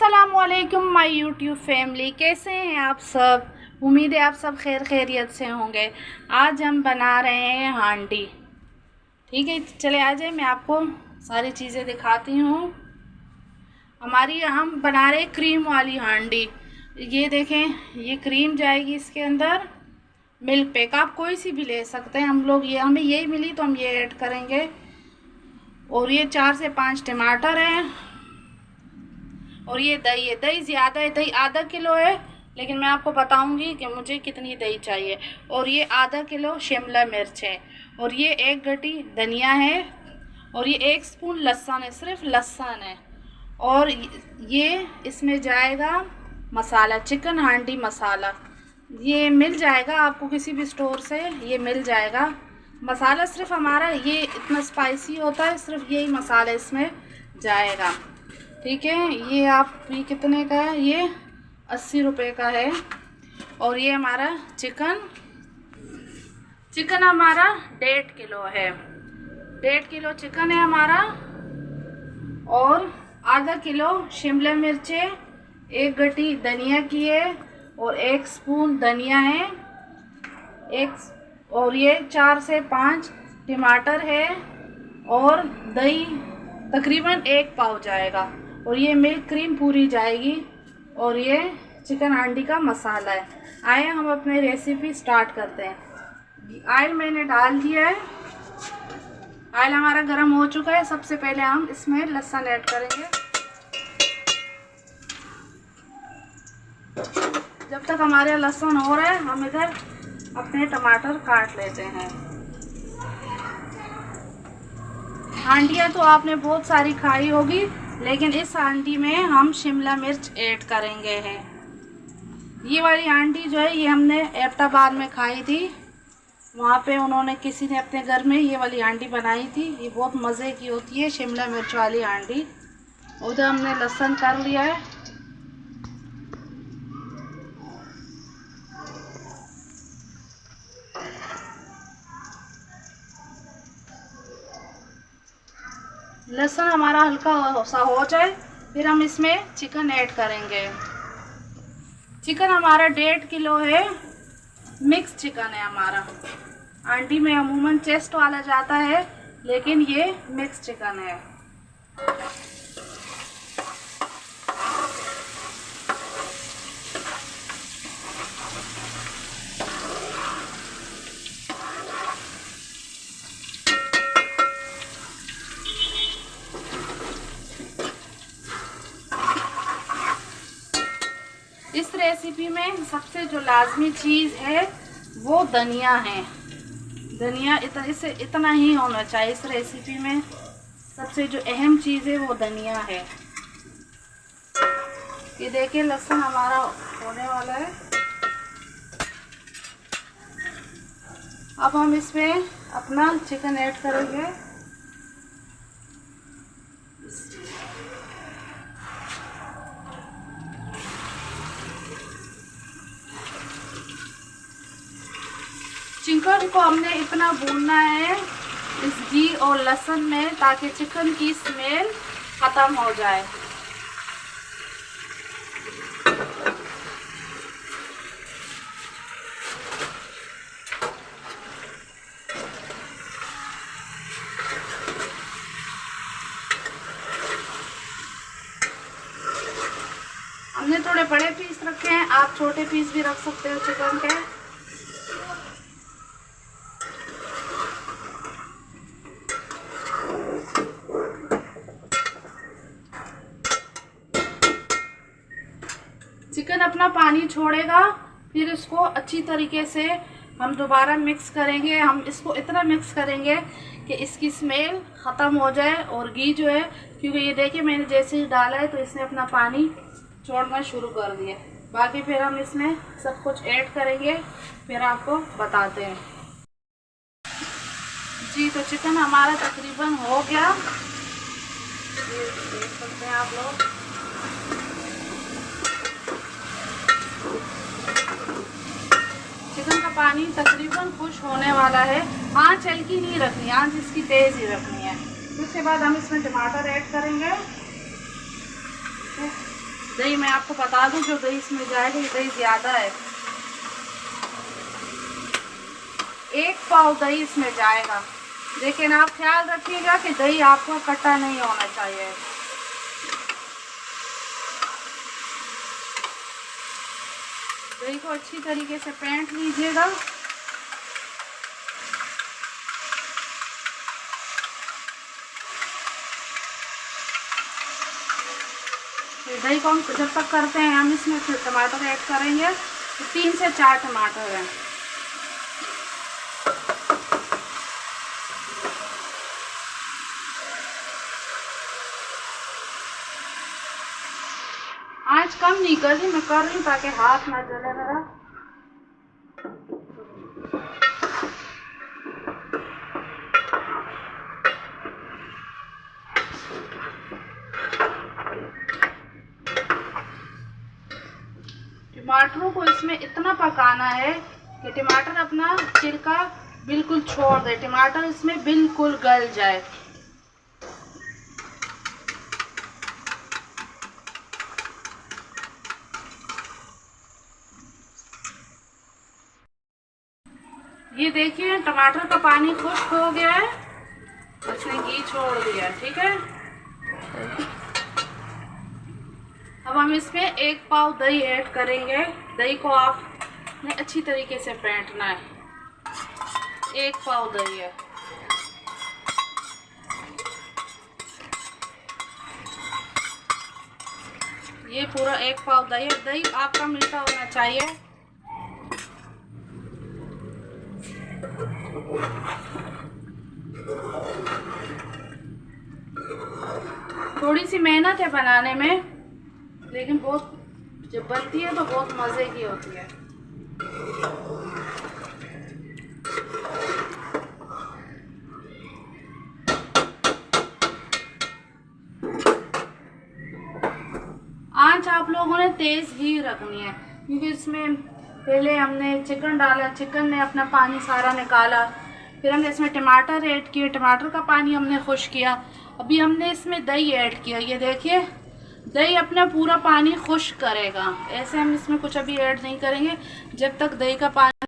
अस्सलामुअलैकुम my YouTube family, कैसे हैं आप सब। उम्मीद है आप सब खैरियत से होंगे। आज हम बना रहे हैं हांडी। ठीक है, चले आ जाए, मैं आपको सारी चीज़ें दिखाती हूँ। हमारी हम बना रहे क्रीम वाली हांडी। ये देखें, ये क्रीम जाएगी इसके अंदर। मिल्क पैक आप कोई सी भी ले सकते हैं। हम लोग ये हमें यही मिली तो हम ये ऐड करेंगे। और ये 4 से 5 टमाटर हैं। और ये दही है, दही ज़्यादा है, दही आधा किलो है, लेकिन मैं आपको बताऊंगी कि मुझे कितनी दही चाहिए। और ये आधा किलो शिमला मिर्च है। और ये 1 गड्डी धनिया है। और ये 1 स्पून लहसुन है, सिर्फ लहसुन है। और ये इसमें जाएगा मसाला, चिकन हांडी मसाला। ये मिल जाएगा आपको किसी भी स्टोर से, ये मिल जाएगा। मसाला सिर्फ हमारा ये इतना स्पाइसी होता है, सिर्फ यही मसाला इसमें जाएगा। ठीक है, ये आप ये कितने का है, ये 80 रुपये का है। और ये हमारा चिकन हमारा 1.5 किलो है। 1.5 किलो चिकन है हमारा। और आधा किलो शिमला मिर्चें, 1 गड्डी धनिया की है। और 1 स्पून धनिया है। और ये 4 से 5 टमाटर है। और दही तकरीबन 1 पाव जाएगा। और ये मिल्क क्रीम पूरी जाएगी। और ये चिकन हांडी का मसाला है। आए हम अपनी रेसिपी स्टार्ट करते हैं। ऑयल मैंने डाल दिया है। ऑयल हमारा गर्म हो चुका है। सबसे पहले हम इसमें लहसुन ऐड करेंगे। जब तक हमारे लहसुन हो रहा है, हम इधर अपने टमाटर काट लेते हैं। हांडियाँ तो आपने बहुत सारी खाई होगी, लेकिन इस हांडी में हम शिमला मिर्च ऐड करेंगे हैं। ये वाली हांडी जो है, ये हमने एबटाबाद में खाई थी। वहाँ पे उन्होंने किसी ने अपने घर में ये वाली हांडी बनाई थी। ये बहुत मज़े की होती है शिमला मिर्च वाली हांडी। उधर हमने लहसुन कर लिया है। लहसुन हमारा हल्का सा हो जाए, फिर हम इसमें चिकन ऐड करेंगे। चिकन हमारा 1.5 किलो है। मिक्स चिकन है हमारा। हांडी में अमूमन चेस्ट वाला जाता है, लेकिन ये मिक्स चिकन है। इस रेसिपी में सबसे जो लाजमी चीज़ है वो धनिया है। धनिया इसे इतना ही होना चाहिए। इस रेसिपी में सबसे जो अहम चीज़ है वो धनिया है। ये देखिए, लहसुन हमारा होने वाला है। अब हम इसमें अपना चिकन ऐड करेंगे। चिकन को हमने इतना भूनना है इस घी और लहसुन में, ताकि चिकन की स्मेल ख़त्म हो जाए। हमने थोड़े बड़े पीस रखे हैं, आप छोटे पीस भी रख सकते हो चिकन के। चिकन अपना पानी छोड़ेगा, फिर इसको अच्छी तरीके से हम दोबारा मिक्स करेंगे। हम इसको इतना मिक्स करेंगे कि इसकी स्मेल ख़त्म हो जाए। और घी जो है, क्योंकि ये देखिए मैंने जैसे ही डाला है तो इसने अपना पानी छोड़ना शुरू कर दिया। बाकी फिर हम इसमें सब कुछ ऐड करेंगे, फिर आपको बताते हैं। जी, तो चिकन हमारा तकरीबन हो गया, ये देख सकते हैं आप लोग। चिकन का पानी तकरीबन खुश होने वाला है। आंच हल्की नहीं रखनी, आंच इसकी तेज़ ही रखनी है। उसके बाद हम इसमें टमाटर ऐड करेंगे। दही मैं आपको बता दूं, जो दही इसमें जाएगा ये दही ज़्यादा है, 1 पाव दही इसमें जाएगा। लेकिन आप ख्याल रखिएगा कि दही आपका खट्टा नहीं होना चाहिए। दही को अच्छी तरीके से फेंट लीजिएगा। दही को हम जब तक करते हैं, हम इसमें फिर टमाटर ऐड करेंगे, तो 3 से 4 टमाटर हैं। आँच कम नहीं कर रही, मैं कर रही हूँ ताकि हाथ ना जले मेरा। टमाटरों को इसमें इतना पकाना है कि टमाटर अपना छिलका बिल्कुल छोड़ दे, टमाटर इसमें बिल्कुल गल जाए। ये देखिए टमाटर का पानी खुश्क हो गया है, इसने घी छोड़ दिया। ठीक है, अब हम इसमें 1 पाव दही ऐड करेंगे। दही को आपने अच्छी तरीके से फेंटना है। 1 पाव दही है। ये पूरा 1 पाव दही है। दही आपका मीठा होना चाहिए। थोड़ी सी मेहनत है बनाने में, लेकिन बहुत जब बनती है तो बहुत मज़े की होती है। आंच आप लोगों ने तेज़ ही रखनी है, क्योंकि इसमें पहले हमने चिकन डाला, चिकन ने अपना पानी सारा निकाला, फिर हमने इसमें टमाटर ऐड किए, टमाटर का पानी हमने खुश किया, अभी हमने इसमें दही ऐड किया। ये देखिए दही अपना पूरा पानी खुश्क करेगा। ऐसे हम इसमें कुछ अभी ऐड नहीं करेंगे जब तक दही का पानी।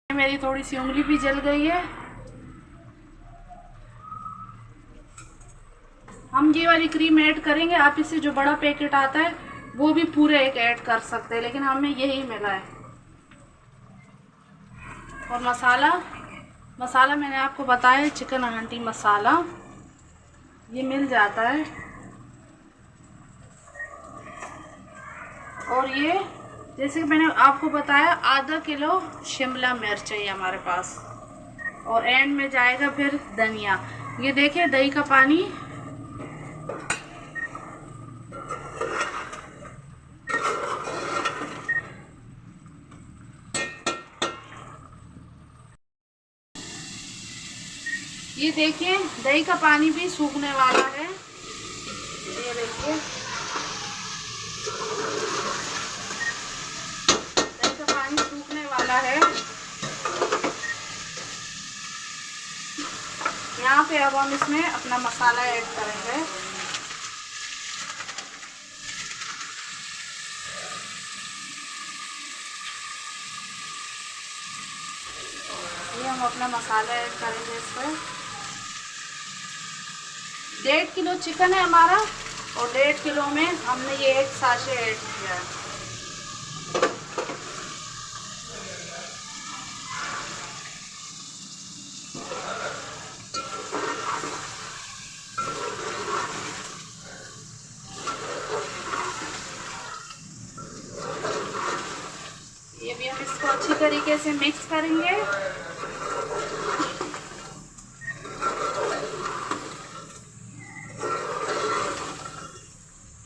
मेरी थोड़ी सी उंगली भी जल गई है। हम ये वाली क्रीम ऐड करेंगे। आप इससे जो बड़ा पैकेट आता है वो भी पूरे एक ऐड कर सकते हैं, लेकिन हमें यही मिला है। और मसाला मैंने आपको बताया, चिकन हांडी मसाला ये मिल जाता है। और ये जैसे कि मैंने आपको बताया, आधा किलो शिमला मिर्च है हमारे पास। और एंड में जाएगा फिर धनिया। ये देखिए दही का पानी ये देखिए दही का पानी भी सूखने वाला है। ये देखिए दही का पानी सूखने वाला है। यहाँ पे अब हम इसमें अपना मसाला ऐड करेंगे। ये हम अपना मसाला ऐड करेंगे इस पर। 1.5 किलो चिकन है हमारा, और 1.5 किलो में हमने ये 1 साशे ऐड किया है। ये भी हम इसको अच्छी तरीके से मिक्स करेंगे।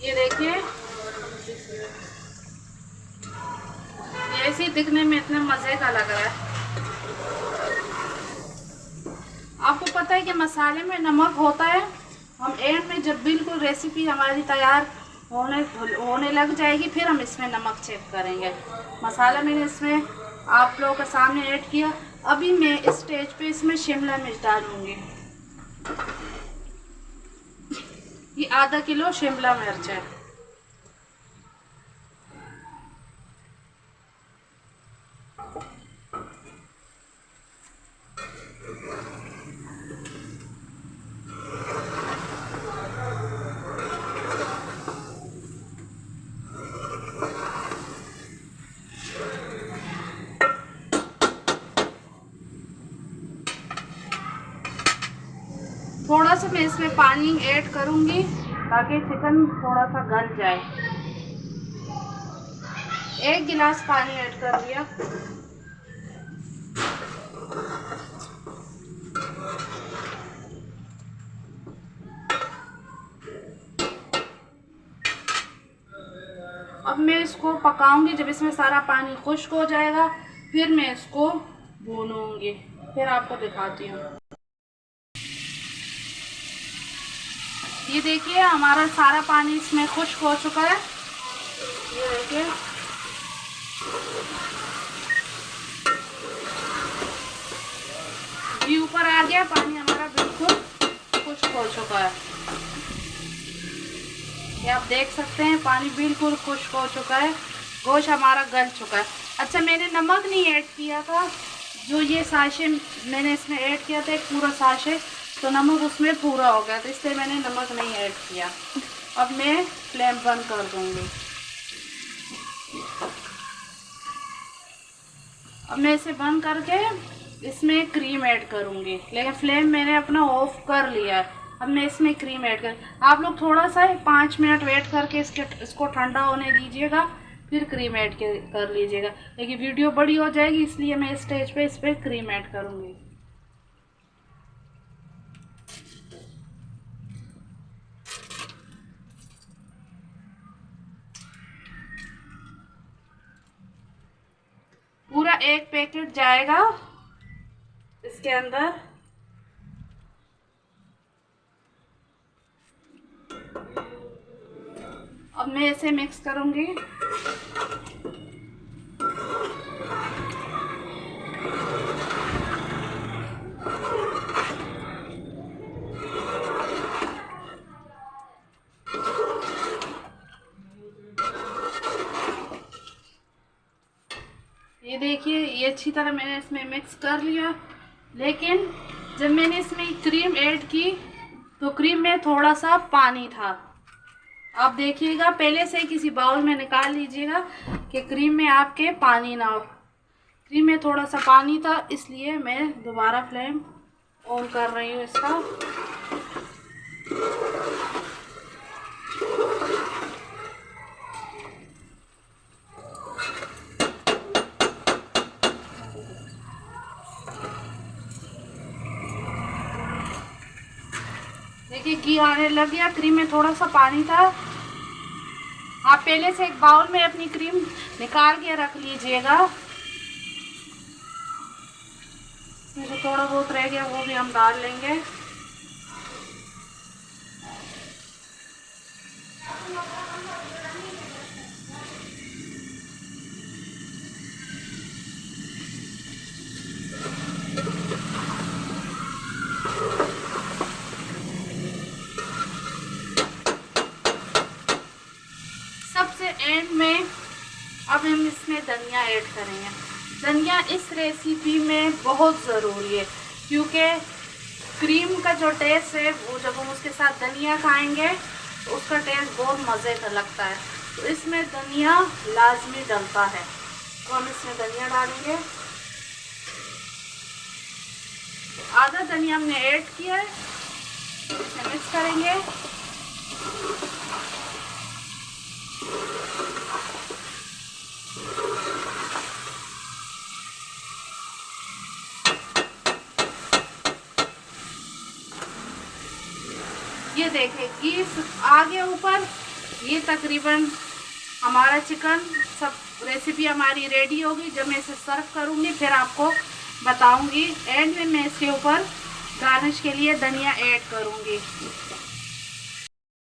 ये देखिए ये ऐसे ही दिखने में इतने मज़े का लग रहा है। आपको पता है कि मसाले में नमक होता है। हम एंड में जब बिल्कुल रेसिपी हमारी तैयार होने लग जाएगी, फिर हम इसमें नमक चेक करेंगे। मसाला मैंने इसमें आप लोगों के सामने ऐड किया। अभी मैं इस स्टेज पे इसमें शिमला मिर्च डालूंगी। ये आधा किलो शिमला मिर्च है। मैं इसमें पानी ऐड करूँगी ताकि चिकन थोड़ा सा गल जाए। 1 गिलास पानी ऐड कर दिया। अब मैं इसको पकाऊंगी। जब इसमें सारा पानी खुश्क हो जाएगा फिर मैं इसको भूनूंगी, फिर आपको दिखाती हूँ। ये देखिए हमारा सारा पानी इसमें खुश्क हो चुका है। ये देखिए ये ऊपर आ गया, पानी हमारा बिल्कुल खुश्क हो चुका है। ये आप देख सकते हैं पानी बिल्कुल खुश्क हो चुका है, गोश्त हमारा गल चुका है। अच्छा, मैंने नमक नहीं ऐड किया था, जो ये साशे मैंने इसमें ऐड किया था, एक पूरा साशे, तो नमक उसमें पूरा हो गया, तो इसलिए मैंने नमक नहीं ऐड किया। अब मैं फ्लेम बंद कर दूंगी। अब मैं इसे बंद करके इसमें क्रीम ऐड करूंगी, लेकिन फ्लेम मैंने अपना ऑफ कर लिया है। अब मैं इसमें क्रीम ऐड कर, आप लोग थोड़ा सा 5 मिनट वेट करके इसको ठंडा होने दीजिएगा, फिर क्रीम ऐड कर लीजिएगा। लेकिन वीडियो बड़ी हो जाएगी इसलिए मैं स्टेज पे इस पर क्रीम ऐड करूँगी। पूरा 1 पैकेट जाएगा इसके अंदर। अब मैं इसे मिक्स करूंगी। ये देखिए ये अच्छी तरह मैंने इसमें मिक्स कर लिया, लेकिन जब मैंने इसमें क्रीम ऐड की तो क्रीम में थोड़ा सा पानी था। आप देखिएगा, पहले से किसी बाउल में निकाल लीजिएगा कि क्रीम में आपके पानी ना हो। क्रीम में थोड़ा सा पानी था, इसलिए मैं दोबारा फ्लेम ऑन कर रही हूँ इसका। देखिए घी आने लग गया, क्रीम में थोड़ा सा पानी था। आप पहले से एक बाउल में अपनी क्रीम निकाल के रख लीजिएगा। जो थोड़ा बहुत रह गया वो भी हम डाल लेंगे। सबसे एंड में अब हम इसमें धनिया ऐड करेंगे। धनिया इस रेसिपी में बहुत ज़रूरी है, क्योंकि क्रीम का जो टेस्ट है वो जब हम उसके साथ धनिया खाएंगे तो उसका टेस्ट बहुत मज़े का लगता है। तो इसमें धनिया लाजमी डलता है, तो हम इसमें धनिया डालेंगे। आधा धनिया हमने ऐड किया है, इसे मिक्स करेंगे। ये देखिए घी आ गया ऊपर। ये तकरीबन हमारा चिकन सब रेसिपी हमारी रेडी होगी। जब मैं इसे सर्व करूँगी फिर आपको बताऊँगी। एंड में मैं इसके ऊपर गार्निश के लिए धनिया ऐड करूँगी।